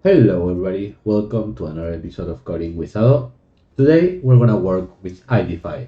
Hello everybody, welcome to another episode of Coding with Ado. Today we're gonna work with IDfy.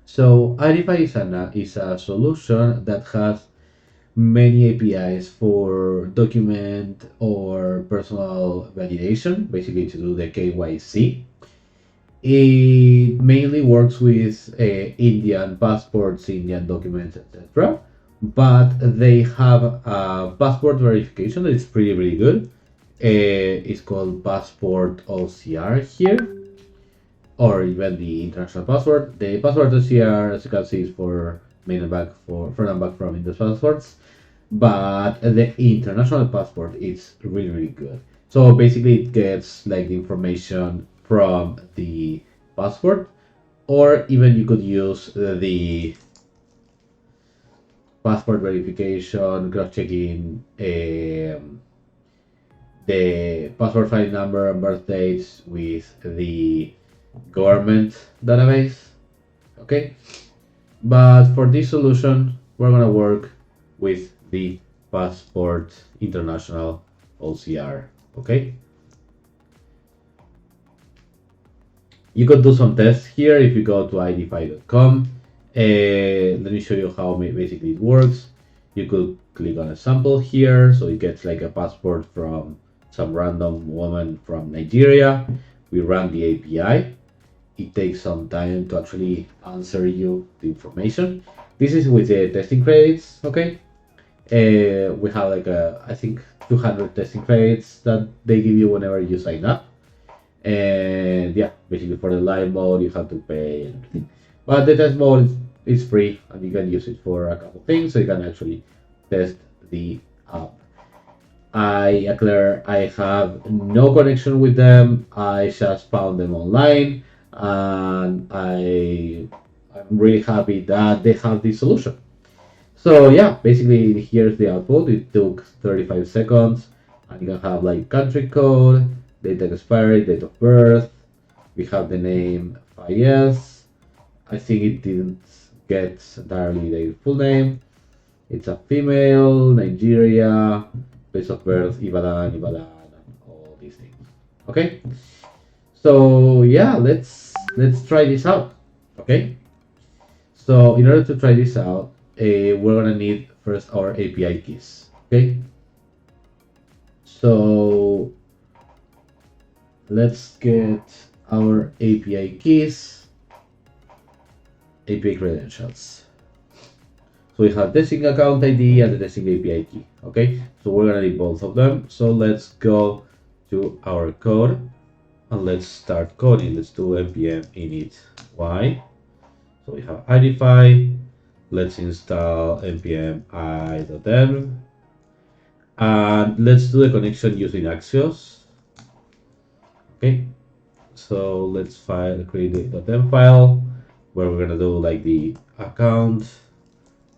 So IDfy is a solution that has many APIs for document or personal validation, basically to do the KYC. It mainly works with Indian passports, Indian documents, etc. But they have a passport verification that is pretty good. It's called Passport OCR here, or even the international passport. The Passport OCR, as you can see, is for main and back, for front and back from Indian passports, but the international passport is really good. So basically, it gets like the information from the passport, or even you could use the passport verification, cross-checking the passport file number and birth dates with the government database. Okay, but for this solution, we're gonna work with the Passport International OCR. Okay, you could do some tests here if you go to idfy.com. Let me show you how basically it works. You could click on a sample here, so it gets like a passport from some random woman from Nigeria. We run the API. It takes some time to actually answer you the information. This is with the testing credits, okay? We have like I think 200 testing credits that they give you whenever you sign up. And yeah, basically for the live mode you have to pay and everything. But the test mode is free and you can use it for a couple things, so you can actually test the app. I have no connection with them. I just found them online, and I'm really happy that they have this solution. So yeah, basically here's the output. It took 35 seconds, and you can have like country code, date of expiry, date of birth. We have the name Fayez. I think it didn't get entirely their full name. It's a female, Nigeria, place of birth, Ibadan, and all these things. Okay, so yeah, let's try this out. Okay, so in order to try this out, we're gonna need first our API keys. Okay, so let's get our API keys, API credentials. So we have testing account ID and the testing API key. Okay, so we're gonna need both of them. So let's go to our code and let's start coding. Let's do npm init y. So we have IDfy. Let's install npm i.env and let's do the connection using Axios. Okay, so let's create the .env file where we're gonna do like the account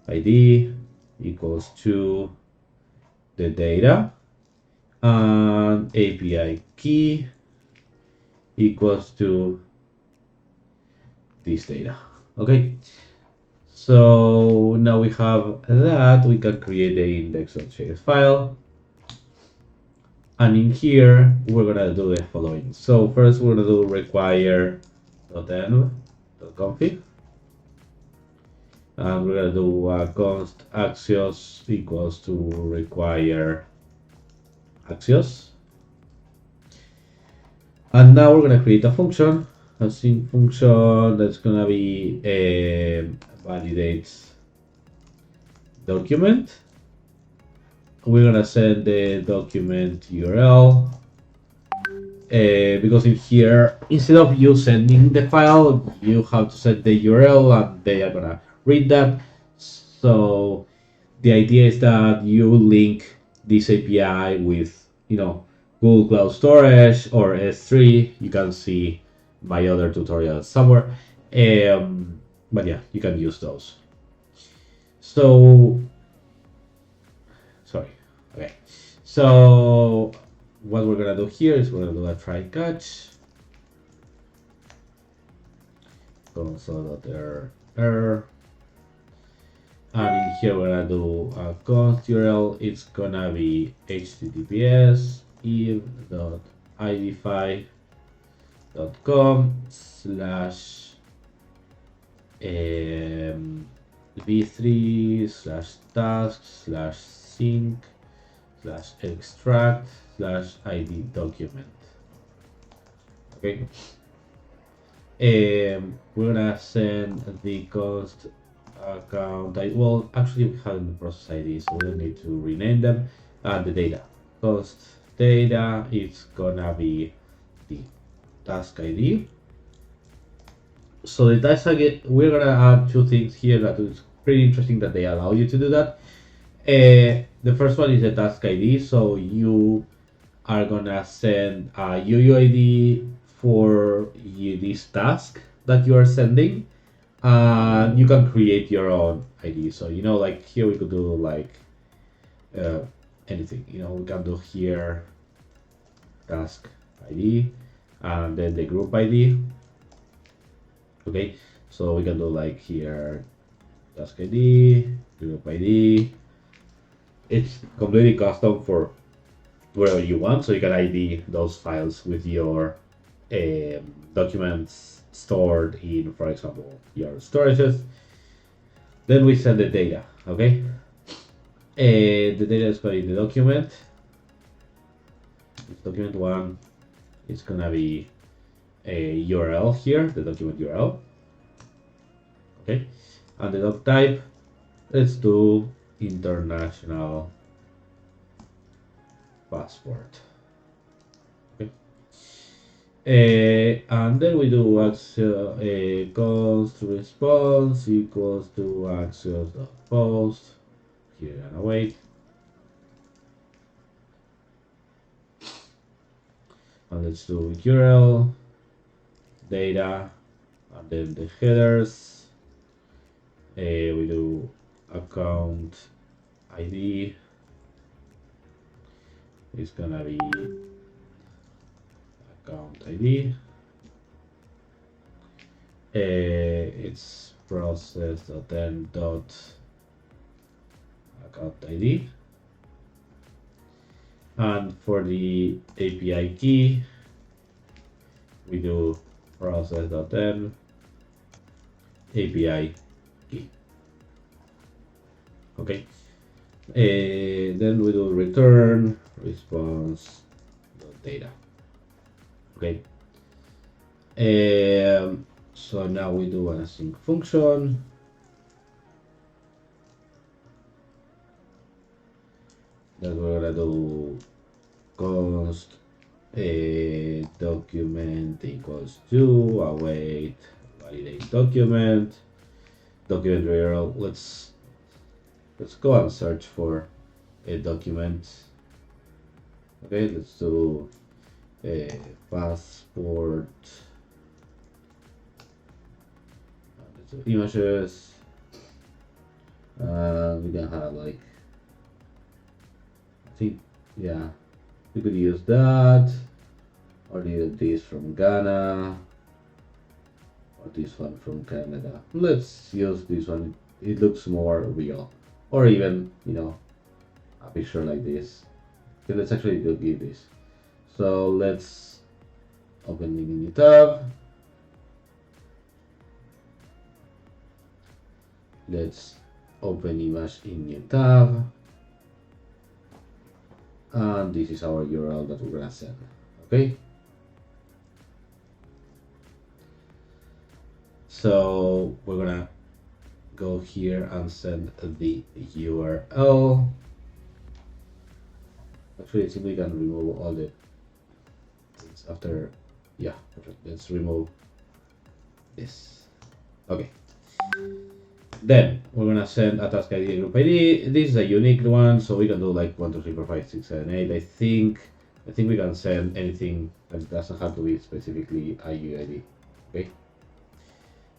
ID equals to the data and API key equals to this data. Okay, so now we have that, we can create the index.js file, and in here we're gonna do the following. So first we're gonna do require.env.config, and we're gonna do const Axios equals to require Axios. And now we're gonna create a function, a sync function that's gonna be a validates document. We're gonna send the document URL because in here, instead of you sending the file, you have to set the URL and they are gonna read that. So the idea is that you link this API with, Google Cloud Storage or S3. You can see my other tutorials somewhere. But yeah, you can use those. So, sorry. Okay. So what we're gonna do here is we're gonna do a try catch. Console.error. And in here we're gonna do a const URL. It's gonna be https eve.idfy.com/v3/tasks/sync/id document. Okay. We're gonna send the cost account. Well, actually, we have the process ID, so we don't need to rename them. And the data. Cost data is gonna be the task ID. So the task ID, we're gonna add two things here that is pretty interesting that they allow you to do that. The first one is the task ID. So you are gonna send a UUID for this task that you are sending, and you can create your own ID. So like here we could do like anything. We can do here task ID and then the group ID. Okay, so we can do like here task ID, group ID. It's completely custom for wherever you want, so you can ID those files with your documents stored in, for example, your storages. Then we send the data. Okay, the data is going to be the document. Document one is gonna be a URL here, the document URL. Okay, and the doc type, let's do international passport. Okay, and then we do const response equals to axios.post. Here and await. And let's do URL, data, and then the headers. We do account ID. It's gonna be account ID. It's process.then account ID. And for the API key, we do process.then API key. Okay. Then we do return response data. Okay. So now we do an async function. Then we're gonna do const document equals to await validate document URL. Let's go and search for a document. Okay, let's do a passport. Let's do images. We can have like, I think, yeah, we could use that, or this from Ghana, or this one from Canada. Let's use this one. It looks more real, or even a picture like this. Okay, let's actually do this. So let's open the new tab. Let's open image in new tab. And this is our URL that we're gonna send. Okay. So we're gonna go here and send the URL. Actually, I think we can remove all the things after. Yeah, let's remove this. Okay. Then we're gonna send a task ID and group ID. This is a unique one, so we can do like 1, 2, 3, 4, 5, 6, 7, 8. I think we can send anything that doesn't have to be specifically a UID. Okay.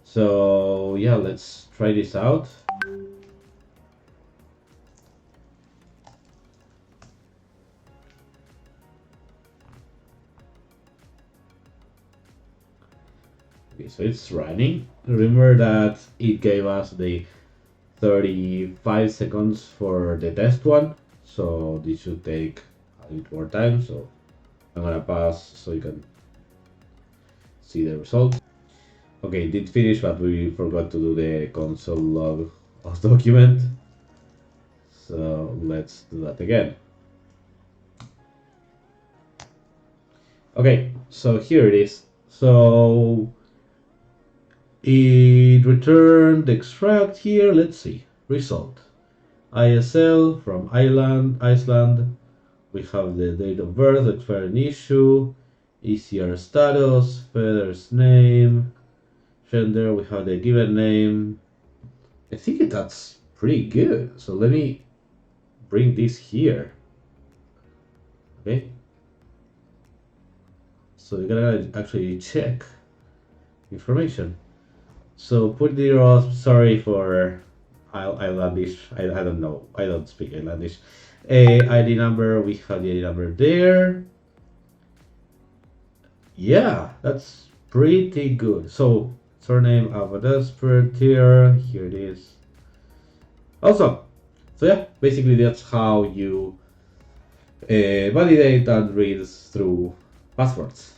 So yeah, let's try this out. Okay, so it's running. Remember that it gave us the 35 seconds for the test one, so this should take a little more time. So I'm gonna pass so you can see the result. Okay, it did finish, but we forgot to do the console log of document. So let's do that again. Okay, so here it is. So it returned the extract here. Let's see. Result. ISL from Iceland. We have the date of birth, expired issue, ECR status, feather's name, gender. We have the given name. I think that's pretty good. So let me bring this here. Okay. So you gotta actually check information. So put the sorry for Icelandish. I don't know. I don't speak Icelandish. ID number. We have the ID number there. Yeah, that's pretty good. So surname Avadasper here. Here it is. Awesome. So yeah, basically that's how you validate and read through passwords.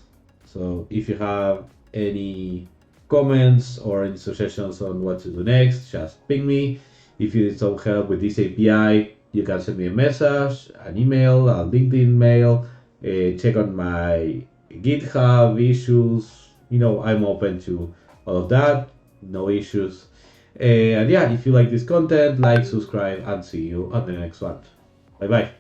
So if you have any comments or any suggestions on what to do next, just ping me. If you need some help with this API, you can send me a message, an email, a LinkedIn mail, check on my GitHub issues. I'm open to all of that, no issues. And yeah, if you like this content, like, subscribe, and see you on the next one. Bye bye.